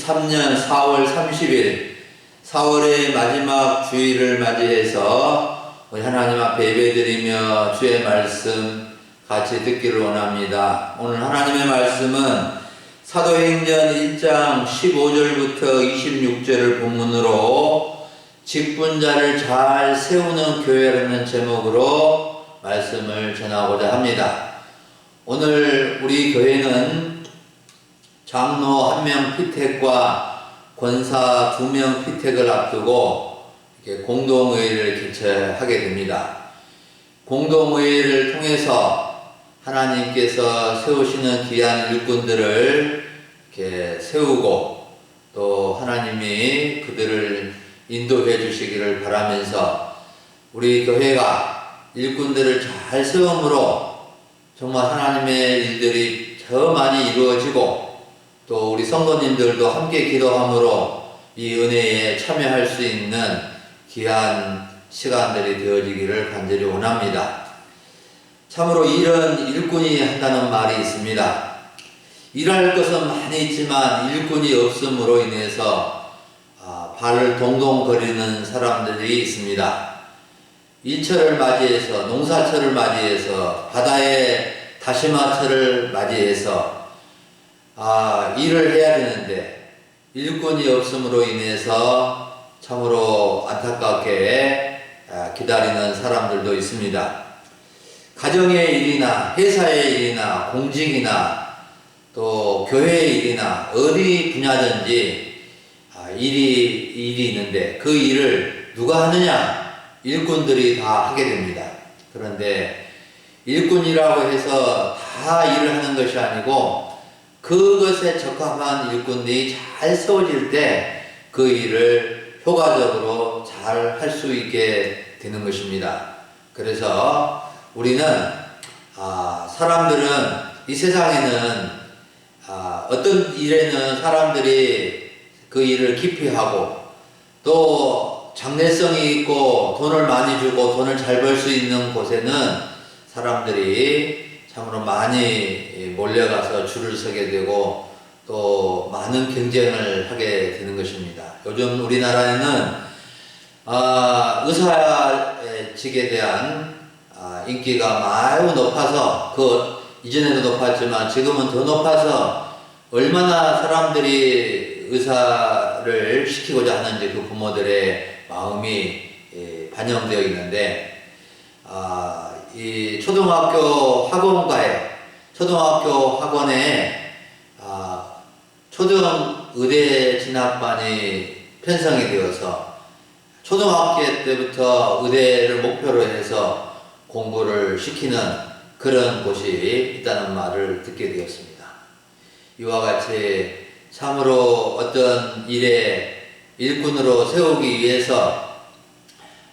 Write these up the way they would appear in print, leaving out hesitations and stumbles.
2023년 4월 30일 4월의 마지막 주일을 맞이해서 우리 하나님 앞에 예배드리며 주의 말씀 같이 듣기를 원합니다. 오늘 하나님의 말씀은 사도행전 1장 15절부터 26절을 본문으로 직분자를 잘 세우는 교회라는 제목으로 말씀을 전하고자 합니다. 오늘 우리 교회는 장로 1명 피택과 권사 2명 피택을 앞두고 이렇게 공동의회를 개최하게 됩니다. 공동의회를 통해서 하나님께서 세우시는 귀한 일꾼들을 이렇게 세우고 또 하나님이 그들을 인도해 주시기를 바라면서 우리 교회가 일꾼들을 잘 세움으로 정말 하나님의 일들이 더 많이 이루어지고 또 우리 성도님들도 함께 기도함으로 이 은혜에 참여할 수 있는 귀한 시간들이 되어지기를 간절히 원합니다. 참으로 일은 일꾼이 한다는 말이 있습니다. 일할 것은 많이 있지만 일꾼이 없음으로 인해서 발을 동동거리는 사람들이 있습니다. 일철을 맞이해서 농사철을 맞이해서 바다의 다시마철을 맞이해서 일을 해야 되는데 일꾼이 없음으로 인해서 참으로 안타깝게 기다리는 사람들도 있습니다. 가정의 일이나 회사의 일이나 공직이나 또 교회의 일이나 어디 분야든지 일이 있는데 그 일을 누가 하느냐? 일꾼들이 다 하게 됩니다. 그런데 일꾼이라고 해서 다 일을 하는 것이 아니고 그것에 적합한 일꾼들이 잘 세워질 때 그 일을 효과적으로 잘 할 수 있게 되는 것입니다. 그래서 우리는 사람들은 이 세상에는 어떤 일에는 사람들이 그 일을 깊이 하고 또 장래성이 있고 돈을 많이 주고 돈을 잘 벌 수 있는 곳에는 사람들이 참으로 많이 몰려가서 줄을 서게 되고 또 많은 경쟁을 하게 되는 것입니다. 요즘 우리나라에는 의사직에 대한 인기가 매우 높아서 이전에도 높았지만 지금은 더 높아서 얼마나 사람들이 의사를 시키고자 하는지 그 부모들의 마음이 반영되어 있는데 이 초등학교 학원에 초등의대 진학반이 편성이 되어서 초등학교 때부터 의대를 목표로 해서 공부를 시키는 그런 곳이 있다는 말을 듣게 되었습니다. 이와 같이 참으로 어떤 일에 일꾼으로 세우기 위해서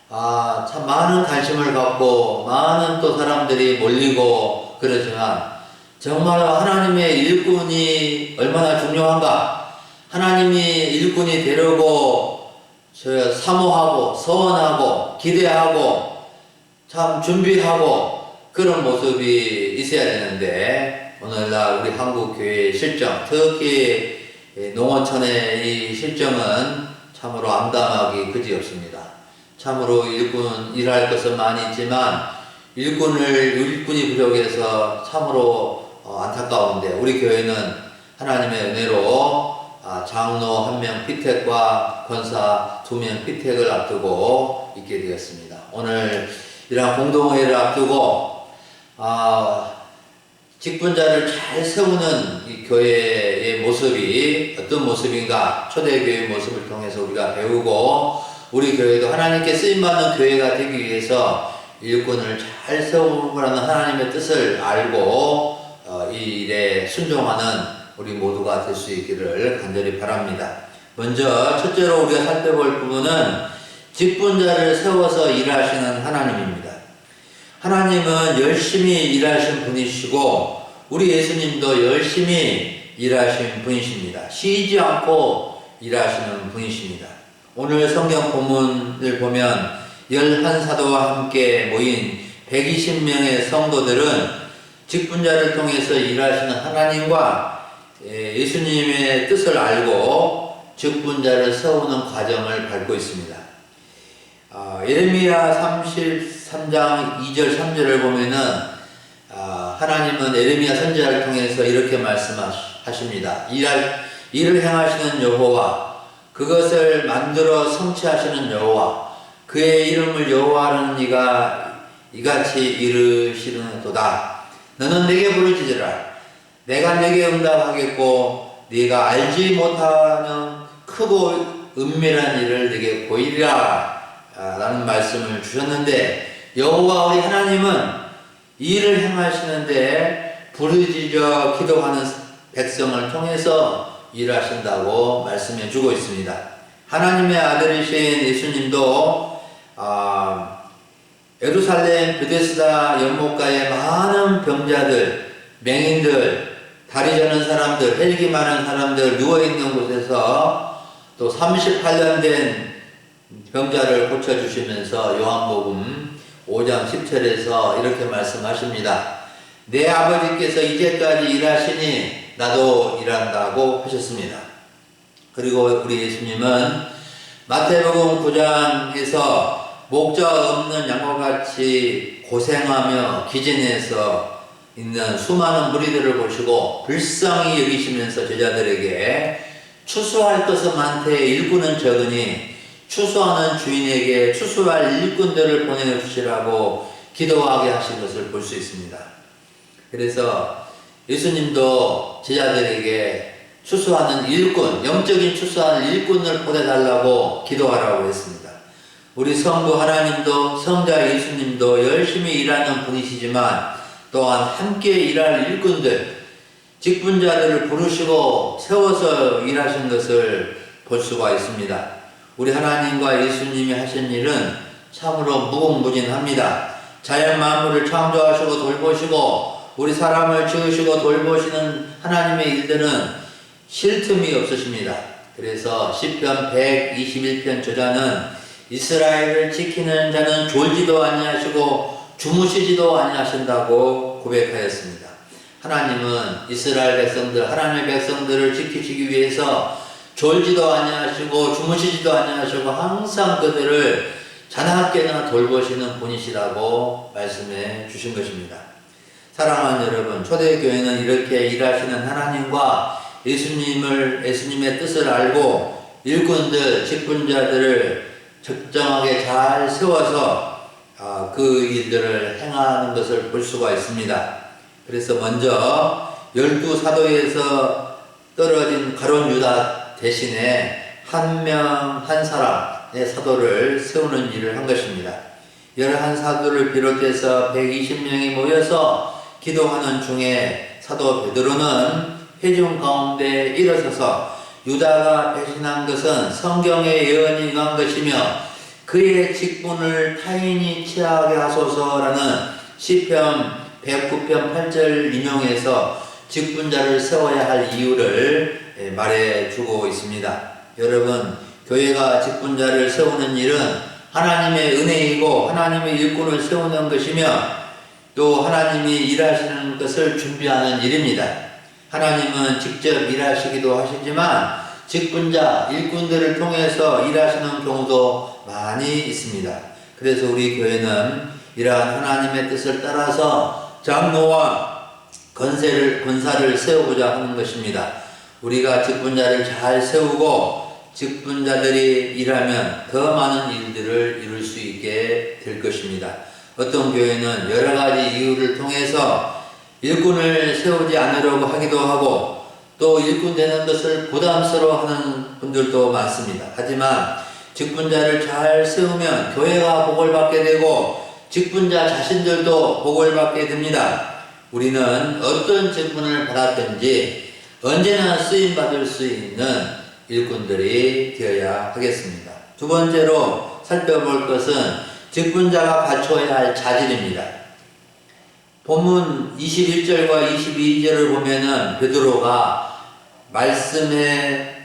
참 많은 관심을 갖고 많은 또 사람들이 몰리고 그러지만 정말 하나님의 일꾼이 얼마나 중요한가? 하나님이 일꾼이 되려고 사모하고 서원하고 기대하고 참 준비하고 그런 모습이 있어야 되는데 오늘날 우리 한국교회의 실정, 특히 농어촌의 이 실정은 참으로 암담하기 그지없습니다. 참으로 일할 것은 많이 있지만 일꾼이 부족해서 참으로 안타까운데 우리 교회는 하나님의 은혜로 장로 1명 피택과 권사 2명 피택을 앞두고 있게 되었습니다. 오늘 이러한 공동회의를 앞두고 직분자를 잘 세우는 이 교회의 모습이 어떤 모습인가 초대교회의 모습을 통해서 우리가 배우고 우리 교회도 하나님께 쓰임받는 교회가 되기 위해서 일꾼을 잘 세우라는 하나님의 뜻을 알고 이 일에 순종하는 우리 모두가 될 수 있기를 간절히 바랍니다. 먼저 첫째로 우리가 살펴볼 부분은 직분자를 세워서 일하시는 하나님입니다. 하나님은 열심히 일하신 분이시고 우리 예수님도 열심히 일하신 분이십니다. 쉬지 않고 일하시는 분이십니다. 오늘 성경 본문을 보면 11사도와 함께 모인 120명의 성도들은 직분자를 통해서 일하시는 하나님과 예수님의 뜻을 알고 직분자를 세우는 과정을 밟고 있습니다. 예레미야 33장 2절 3절을 보면은 하나님은 예레미야 선지자를 통해서 이렇게 말씀하십니다. 일을 행하시는 여호와, 그것을 만들어 성취하시는 여호와, 그의 이름을 여호와라는 이가 이같이 이르시는도다. 너는 내게 부르짖으라. 내가 내게 응답하겠고 네가 알지 못하는 크고 은밀한 일을 네게 보이리라 라는 말씀을 주셨는데, 여호와 우리 하나님은 일을 행하시는데 부르짖어 기도하는 백성을 통해서 일하신다고 말씀해 주고 있습니다. 하나님의 아들이신 예수님도 예루살렘 베데스다 연못가에 많은 병자들, 맹인들, 다리 저는 사람들, 헬기 많은 사람들 누워있는 곳에서 또 38년 된 병자를 고쳐주시면서 요한복음 5장 10절에서 이렇게 말씀하십니다. 내 아버지께서 이제까지 일하시니 나도 일한다고 하셨습니다. 그리고 우리 예수님은 마태복음 9장에서 목자 없는 양과 같이 고생하며 기진해서 있는 수많은 무리들을 보시고 불쌍히 여기시면서 제자들에게 추수할 것은 많되 일꾼은 적으니 추수하는 주인에게 추수할 일꾼들을 보내주시라고 기도하게 하신 것을 볼 수 있습니다. 그래서 예수님도 제자들에게 추수하는 일꾼, 영적인 추수하는 일꾼을 보내달라고 기도하라고 했습니다. 우리 성부 하나님도 성자 예수님도 열심히 일하는 분이시지만 또한 함께 일할 일꾼들, 직분자들을 부르시고 세워서 일하신 것을 볼 수가 있습니다. 우리 하나님과 예수님이 하신 일은 참으로 무궁무진합니다. 자연 만물을 창조하시고 돌보시고 우리 사람을 지으시고 돌보시는 하나님의 일들은 쉴 틈이 없으십니다. 그래서 시편 121편 저자는 이스라엘을 지키는 자는 졸지도 아니하시고 주무시지도 아니하신다고 고백하였습니다. 하나님은 이스라엘 백성들, 하나님의 백성들을 지키시기 위해서 졸지도 아니하시고 주무시지도 아니하시고 항상 그들을 자나깨나 돌보시는 분이시라고 말씀해 주신 것입니다. 사랑하는 여러분, 초대교회는 이렇게 일하시는 하나님과 예수님의 뜻을 알고 일꾼들, 직분자들을 적정하게 잘 세워서 그 일들을 행하는 것을 볼 수가 있습니다. 그래서 먼저 12사도에서 떨어진 가룟 유다 대신에 한 사람의 사도를 세우는 일을 한 것입니다. 11사도를 비롯해서 120명이 모여서 기도하는 중에 사도 베드로는 회중 가운데 일어서서 유다가 배신한 것은 성경의 예언이 응한 것이며 그의 직분을 타인이 취하게 하소서라는 시편 109편 8절 인용해서 직분자를 세워야 할 이유를 말해주고 있습니다. 여러분, 교회가 직분자를 세우는 일은 하나님의 은혜이고 하나님의 일꾼을 세우는 것이며 또 하나님이 일하시는 것을 준비하는 일입니다. 하나님은 직접 일하시기도 하시지만 직분자, 일꾼들을 통해서 일하시는 경우도 많이 있습니다. 그래서 우리 교회는 이러한 하나님의 뜻을 따라서 장로와 권사를 세우고자 하는 것입니다. 우리가 직분자를 잘 세우고 직분자들이 일하면 더 많은 일들을 이룰 수 있게 될 것입니다. 어떤 교회는 여러 가지 이유를 통해서 일꾼을 세우지 않으려고 하기도 하고 또 일꾼 되는 것을 부담스러워하는 분들도 많습니다. 하지만 직분자를 잘 세우면 교회가 복을 받게 되고 직분자 자신들도 복을 받게 됩니다. 우리는 어떤 직분을 받았든지 언제나 쓰임받을 수 있는 일꾼들이 되어야 하겠습니다. 두 번째로 살펴볼 것은 직분자가 갖춰야 할 자질입니다. 본문 21절과 22절을 보면은 베드로가 말씀해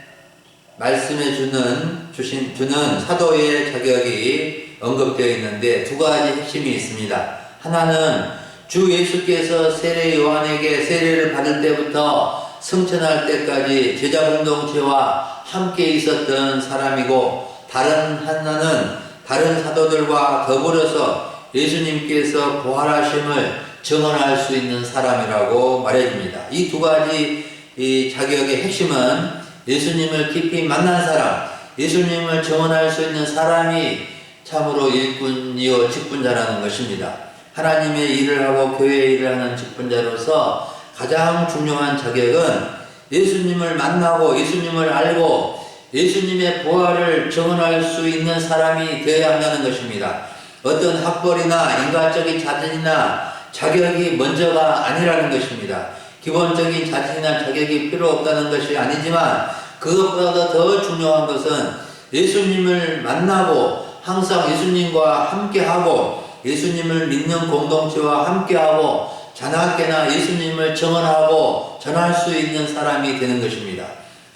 주는 사도의 자격이 언급되어 있는데 두 가지 핵심이 있습니다. 하나는 주 예수께서 세례 요한에게 세례를 받을 때부터 승천할 때까지 제자 공동체와 함께 있었던 사람이고, 다른 하나는 다른 사도들과 더불어서 예수님께서 부활하심을 증언할 수 있는 사람이라고 말해줍니다. 이 두 가지 이 자격의 핵심은 예수님을 깊이 만난 사람, 예수님을 증언할 수 있는 사람이 참으로 일꾼이요 직분자라는 것입니다. 하나님의 일을 하고 교회의 일을 하는 직분자로서 가장 중요한 자격은 예수님을 만나고 예수님을 알고 예수님의 부활을 증언할 수 있는 사람이 되어야 한다는 것입니다. 어떤 학벌이나 인간적인 자질이나 자격이 먼저가 아니라는 것입니다. 기본적인 자질이나 자격이 필요 없다는 것이 아니지만 그것보다 더 중요한 것은 예수님을 만나고 항상 예수님과 함께하고 예수님을 믿는 공동체와 함께하고 자나깨나 예수님을 증언하고 전할 수 있는 사람이 되는 것입니다.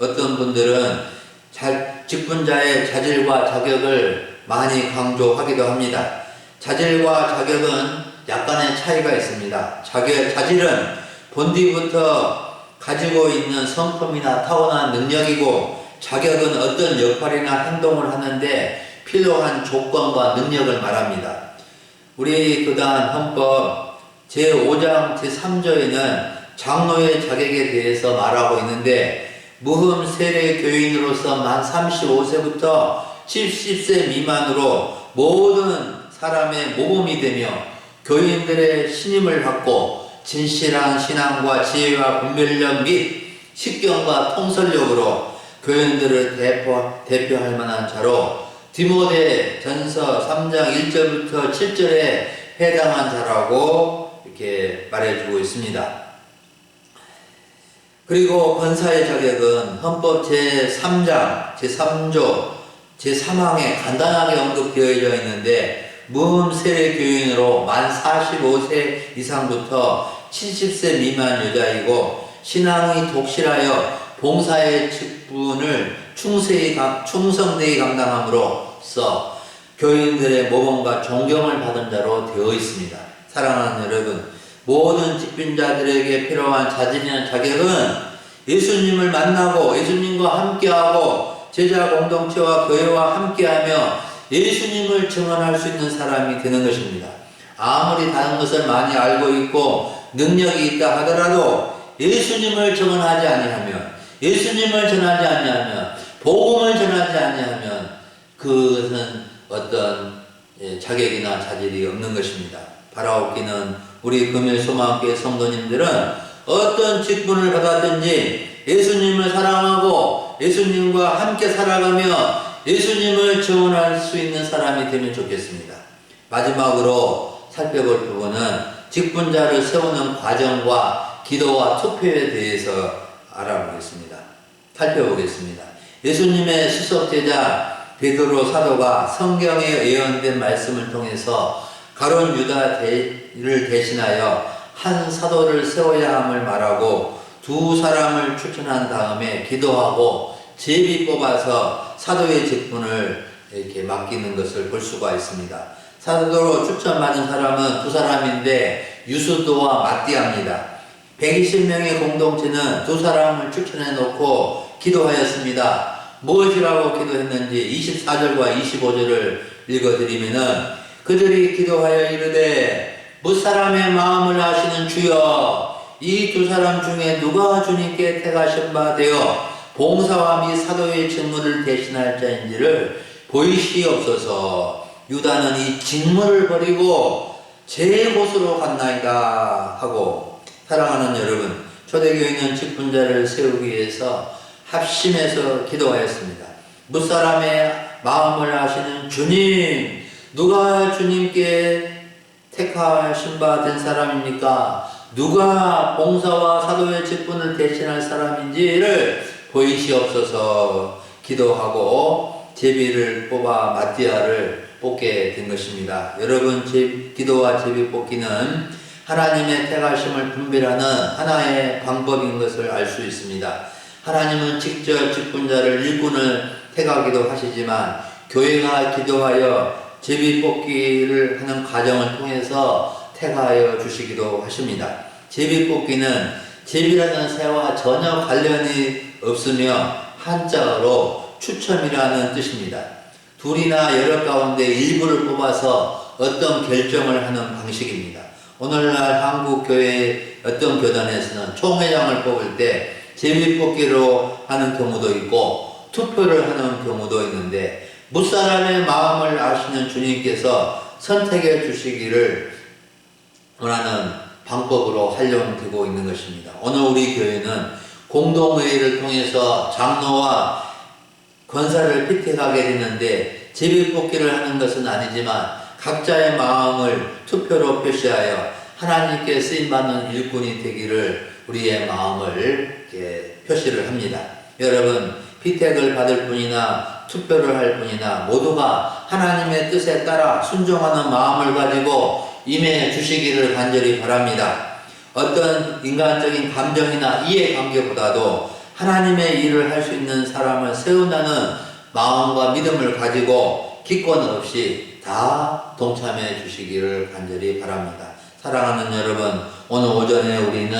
어떤 분들은 직분자의 자질과 자격을 많이 강조하기도 합니다. 자질과 자격은 약간의 차이가 있습니다. 자질은 본디부터 가지고 있는 성품이나 타고난 능력이고, 자격은 어떤 역할이나 행동을 하는데 필요한 조건과 능력을 말합니다. 우리 교단 헌법 제5장 제3조에는 장로의 자격에 대해서 말하고 있는데, 무흠 세례 교인으로서 만 35세부터 70세 미만으로 모든 사람의 모범이 되며 교인들의 신임을 받고 진실한 신앙과 지혜와 분별력 및 식견과 통솔력으로 교인들을 대표할 만한 자로 디모데 전서 3장 1절부터 7절에 해당한 자라고 이렇게 말해주고 있습니다. 그리고 권사의 자격은 헌법 제3장 제3조 제3항에 간단하게 언급되어져 있는데, 무흠 세례 교인으로 만 45세 이상부터 70세 미만 여자이고 신앙이 독실하여 봉사의 직분을 충성되이 감당함으로써 교인들의 모범과 존경을 받은 자로 되어 있습니다. 사랑하는 여러분, 모든 직분자들에게 필요한 자질이나 자격은 예수님을 만나고 예수님과 함께하고 제자 공동체와 교회와 함께하며 예수님을 증언할 수 있는 사람이 되는 것입니다. 아무리 다른 것을 많이 알고 있고 능력이 있다 하더라도 예수님을 증언하지 아니하면, 예수님을 전하지 아니하면, 복음을 전하지 아니하면 그것은 어떤 자격이나 자질이 없는 것입니다. 바라옵기는 우리 금요소망교회 성도님들은 어떤 직분을 받았든지 예수님을 사랑하고 예수님과 함께 살아가며 예수님을 증언할 수 있는 사람이 되면 좋겠습니다. 마지막으로 살펴볼 부분은 직분자를 세우는 과정과 기도와 투표에 대해서 살펴보겠습니다. 예수님의 수석제자 베드로 사도가 성경에 예언된 말씀을 통해서 가룟 유다를 대신하여 한 사도를 세워야 함을 말하고 두 사람을 추천한 다음에 기도하고 제비 뽑아서 사도의 직분을 이렇게 맡기는 것을 볼 수가 있습니다. 사도로 추천받은 사람은 두 사람인데 유수도와 마띠아입니다. 120명의 공동체는 두 사람을 추천해 놓고 기도하였습니다. 무엇이라고 기도했는지 24절과 25절을 읽어드리면은, 그들이 기도하여 이르되 무사람의 마음을 아시는 주여, 이 두 사람 중에 누가 주님께 택하신 바 되어 봉사와 및 사도의 직무를 대신할 자인지를 보이시옵소서. 유다는 이 직무를 버리고 제 곳으로 갔나이다 하고, 사랑하는 여러분, 초대교회는 직분자를 세우기 위해서 합심해서 기도하였습니다. 무사람의 마음을 아시는 주님, 누가 주님께 택하신 바 된 사람입니까? 누가 봉사와 사도의 직분을 대신할 사람인지를 보이시옵소서 기도하고 제비를 뽑아 마띠아를 뽑게 된 것입니다. 여러분, 기도와 제비 뽑기는 하나님의 택하심을 분별하는 하나의 방법인 것을 알 수 있습니다. 하나님은 직접 직분자를 일꾼을 택하기도 하시지만 교회가 기도하여 제비 뽑기를 하는 과정을 통해서 택하여 주시기도 하십니다. 제비 뽑기는 제비라는 새와 전혀 관련이 없으며 한자어로 추첨이라는 뜻입니다. 둘이나 여러 가운데 일부를 뽑아서 어떤 결정을 하는 방식입니다. 오늘날 한국 교회 어떤 교단에서는 총회장을 뽑을 때 제비뽑기로 하는 경우도 있고 투표를 하는 경우도 있는데 무사람의 마음을 아시는 주님께서 선택해 주시기를 원하는 방법으로 활용되고 있는 것입니다. 오늘 우리 교회는 공동회의를 통해서 장로와 권사를 피택하게 되는데 제비뽑기를 하는 것은 아니지만 각자의 마음을 투표로 표시하여 하나님께 쓰임받는 일꾼이 되기를 우리의 마음을 이렇게 표시를 합니다. 여러분, 피택을 받을 분이나 투표를 할 분이나 모두가 하나님의 뜻에 따라 순종하는 마음을 가지고 임해 주시기를 간절히 바랍니다. 어떤 인간적인 감정이나 이해관계보다도 하나님의 일을 할 수 있는 사람을 세운다는 마음과 믿음을 가지고 기권 없이 다 동참해 주시기를 간절히 바랍니다. 사랑하는 여러분, 오늘 오전에 우리는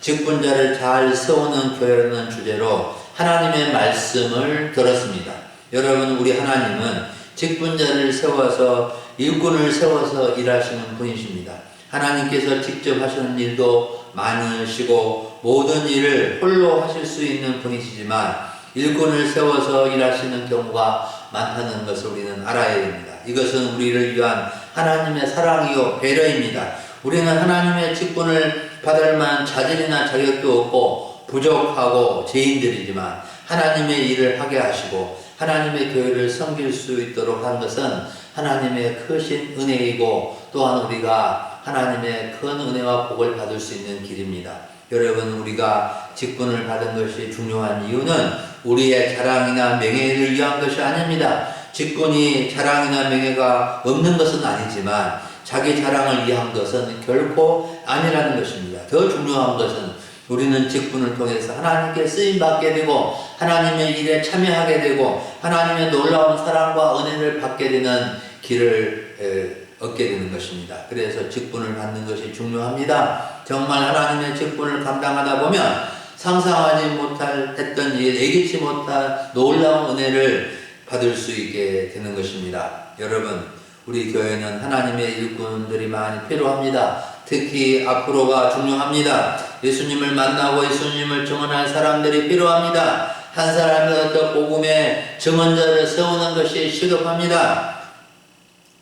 직분자를 잘 세우는 교회라는 주제로 하나님의 말씀을 들었습니다. 여러분, 우리 하나님은 직분자를 세워서 일꾼을 세워서 일하시는 분이십니다. 하나님께서 직접 하시는 일도 많으시고 모든 일을 홀로 하실 수 있는 분이시지만 일꾼을 세워서 일하시는 경우가 많다는 것을 우리는 알아야 됩니다. 이것은 우리를 위한 하나님의 사랑이요 배려입니다. 우리는 하나님의 직분을 받을 만한 자질이나 자격도 없고 부족하고 죄인들이지만 하나님의 일을 하게 하시고 하나님의 교회를 섬길 수 있도록 한 것은 하나님의 크신 은혜이고 또한 우리가 하나님의 큰 은혜와 복을 받을 수 있는 길입니다. 여러분, 우리가 직분을 받은 것이 중요한 이유는 우리의 자랑이나 명예를 위한 것이 아닙니다. 직분이 자랑이나 명예가 없는 것은 아니지만 자기 자랑을 위한 것은 결코 아니라는 것입니다. 더 중요한 것은 우리는 직분을 통해서 하나님께 쓰임받게 되고 하나님의 일에 참여하게 되고 하나님의 놀라운 사랑과 은혜를 받게 되는 길을 얻게 되는 것입니다. 그래서 직분을 받는 것이 중요합니다. 정말 하나님의 직분을 감당하다 보면 상상하지 못할 했던 일, 예기치 못한 놀라운 은혜를 받을 수 있게 되는 것입니다. 여러분, 우리 교회는 하나님의 일꾼들이 많이 필요합니다. 특히 앞으로가 중요합니다. 예수님을 만나고 예수님을 증언할 사람들이 필요합니다. 한 사람이라도 더 복음의 증언자를 세우는 것이 시급합니다.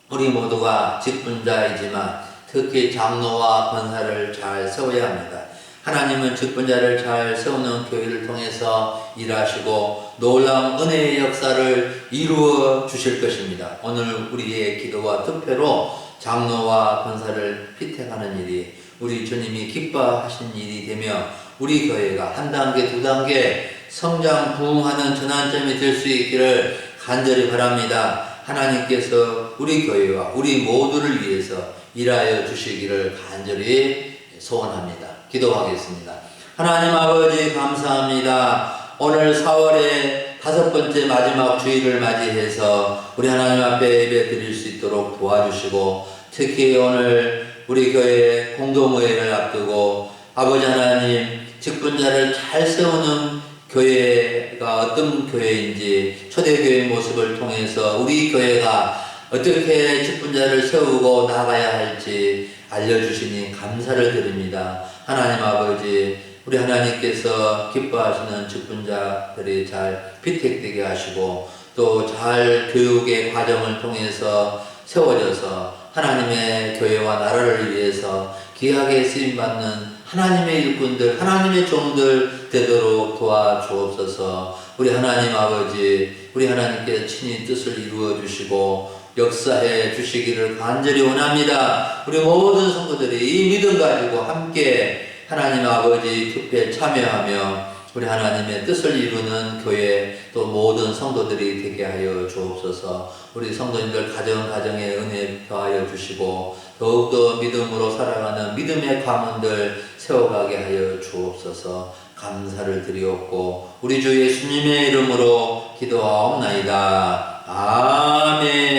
우리 모두가 직분자이지만 특히 장로와 권사를 잘 세워야 합니다. 하나님은 직분자를 잘 세우는 교회를 통해서 일하시고 놀라운 은혜의 역사를 이루어 주실 것입니다. 오늘 우리의 기도와 투표로 장로와 권사를 피택하는 일이 우리 주님이 기뻐하신 일이 되며 우리 교회가 한 단계, 두 단계 성장, 부흥하는 전환점이 될 수 있기를 간절히 바랍니다. 하나님께서 우리 교회와 우리 모두를 위해서 일하여 주시기를 간절히 소원합니다. 기도하겠습니다. 하나님 아버지, 감사합니다. 오늘 4월의 5번째 마지막 주일을 맞이해서 우리 하나님 앞에 예배 드릴 수 있도록 도와주시고 특히 오늘 우리 교회 공동회의를 앞두고 아버지 하나님 직분자를 잘 세우는 교회가 어떤 교회인지 초대교회의 모습을 통해서 우리 교회가 어떻게 직분자를 세우고 나가야 할지 알려주시니 감사를 드립니다. 하나님 아버지, 우리 하나님께서 기뻐하시는 직분자들이 잘 피택되게 하시고 또 잘 교육의 과정을 통해서 세워져서 하나님의 교회와 나라를 위해서 귀하게 쓰임받는 하나님의 일꾼들, 하나님의 종들 되도록 도와주옵소서. 우리 하나님 아버지, 우리 하나님께서 친히 뜻을 이루어 주시고 역사해 주시기를 간절히 원합니다. 우리 모든 성도들이 이 믿음 가지고 함께 하나님 아버지 투표에 참여하며 우리 하나님의 뜻을 이루는 교회 또 모든 성도들이 되게 하여 주옵소서. 우리 성도님들 가정에 은혜 더하여 주시고 더욱더 믿음으로 살아가는 믿음의 가문들 세워가게 하여 주옵소서. 감사를 드리옵고 우리 주 예수님의 이름으로 기도하옵나이다. 아멘.